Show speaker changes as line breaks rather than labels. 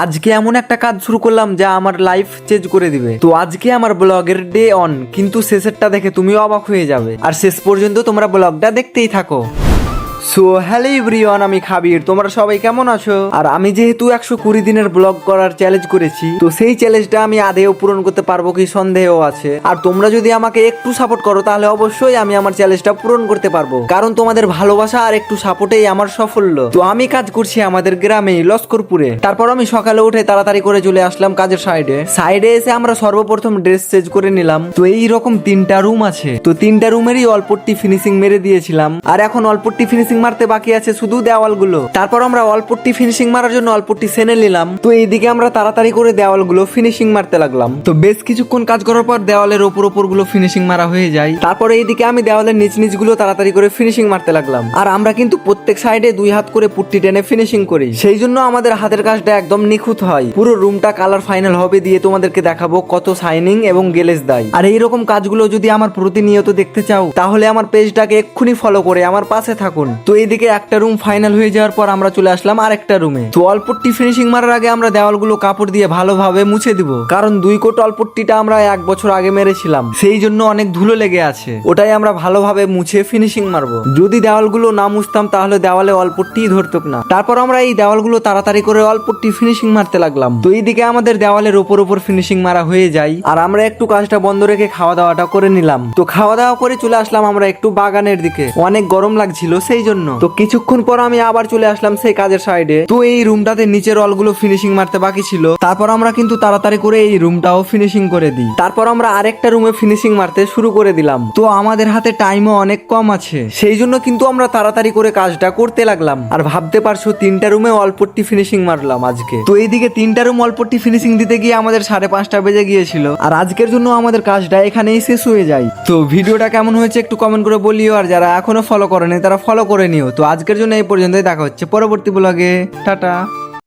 আজকে এমন একটা কাজ শুরু করলাম যা আমার লাইফ চেঞ্জ করে দিবে। তো আজকে আমার ব্লগের ডে অন, কিন্তু শেষেরটা দেখে তুমিও অবাক হয়ে যাবে। আর শেষ পর্যন্ত তোমরা ব্লগটা দেখতেই থাকো। সো হ্যালো এভরিওয়ান, আমি খাবির। তোমরা সবাই কেমন আছো? আর আমি যেহেতু 120 দিনের ব্লগ করার চ্যালেঞ্জ করেছি, তো সেই চ্যালেঞ্জটা আমি আদেও পূরণ করতে পারবো কি সন্দেহ আছে। আর তোমরা যদি আমাকে একটু সাপোর্ট করো তাহলে অবশ্যই আমি আমার চ্যালেঞ্জটা পূরণ করতে পারবো, কারণ তোমাদের ভালোবাসা আর একটু সাপোর্টেই আমার সাফল্য। তো আমি কাজ করছি আমাদের গ্রামে লস্করপুরে। তারপর আমি সকালে উঠে তাড়াতাড়ি করে চলে আসলাম কাজের সাইডে এসে আমরা সর্বপ্রথম ড্রেস চেঞ্জ করে নিলাম। তো এইরকম 3টা রুম আছে, তো 3টা রুমেরই অল্পটি ফিনিশিং মেরে দিয়েছিলাম। আর এখন অল্পটি ফিনিশিং মারতে বাকি আছে শুধু দেওয়ালগুলো। তারপর আমরা অল্পটি ফিনিশিং মারার জন্য অল্পটি সেনে নিলাম। তো এইদিকে আমরা তাড়াতাড়ি করে দেওয়ালগুলো ফিনিশিং মারতে লাগলাম। তো বেশ কিছুক্ষণ কাজ করার পর দেওয়ালের ওপর গুলো ফিনিশিং মারা হয়ে যায়। তারপরে এইদিকে আমি দেওয়ালের নিচ গুলো তাড়াতাড়ি করে ফিনিশিং মারতে লাগলাম। আর আমরা কিন্তু প্রত্যেক সাইডে 2 হাত করে পুট্টি টেনে ফিনিশিং করি, সেই জন্য আমাদের হাতের কাজটা একদম নিখুঁত হয়। পুরো রুমটা কালার ফাইনাল হবে দিয়ে তোমাদেরকে দেখাবো কত শাইনিং এবং গ্লেজ দেয়। আর এইরকম কাজগুলো যদি আমার প্রতিনিয়ত দেখতে চাও তাহলে আমার পেজটাকে এক্ষুনি ফলো করে আমার পাশে থাকুন। তো এইদিকে একটা রুম ফাইনাল হয়ে যাওয়ার পর আমরা চলে আসলাম আরেকটা রুমে। তো অল্পটি ফিনিশিং মারার আগে আমরা দেওয়ালগুলো কাপড় দিয়ে ভালোভাবে মুছে দিব, কারণ 2 কোট অল্পটিটা আমরা 1 বছর আগে মেরেছিলাম, সেই জন্য অনেক ধুলো লেগে আছে। ওটাই আমরা ভালোভাবে মুছে ফিনিশিং মারবো। যদি দেওয়ালগুলো না মুছতাম তাহলে দেওয়ালে অল্পটি ধরতো না। তারপর আমরা এই দেওয়ালগুলো তাড়াতাড়ি করে অল্পটি ফিনিশিং মারতে লাগলাম। তো এইদিকে আমাদের দেওয়ালের ওপর ফিনিশিং মারা হয়ে যায়। আর আমরা একটু কাজটা বন্ধ রেখে খাওয়া দাওয়াটা করে নিলাম। তো খাওয়া দাওয়া করে চলে আসলাম আমরা একটু বাগানের দিকে, অনেক গরম লাগছিল সেই জন্য। তো কিছুক্ষণ পর আমি আবার চলে আসলাম সেই কাজের সাইডে। তো এই রুমটাতে নিচের অলগুলো ফিনিশিং মারতে বাকি ছিল। তারপর আমরা কিন্তু তাড়াতাড়ি করে এই রুমটাও ফিনিশিং করে দিই। তারপর আমরা আরেকটা রুমে ফিনিশিং মারতে শুরু করে দিলাম। তো আমাদের হাতে টাইমও অনেক কম আছে, সেই জন্য কিন্তু আমরা তাড়াতাড়ি করে কাজটা করতে লাগলাম। আর ভাবতে পারছো 3টা রুমে অল্পটি ফিনিশিং মারলাম আজকে। তো এইদিকে 3টা রুম অল্পটি ফিনিশিং দিতে গিয়ে আমাদের 5:30টা বেজে গিয়েছিল। আর আজকের জন্য আমাদের কাজটা এখানেই শেষ হয়ে যায়। তো ভিডিওটা কেমন হয়েছে একটু কমেন্ট করে বলিও। আর যারা এখনো ফলো করেনি তারা ফলো করে নিও। তো আজকের জন্য এই পর্যন্তই, দেখা হচ্ছে পরবর্তী ব্লগে। টাটা।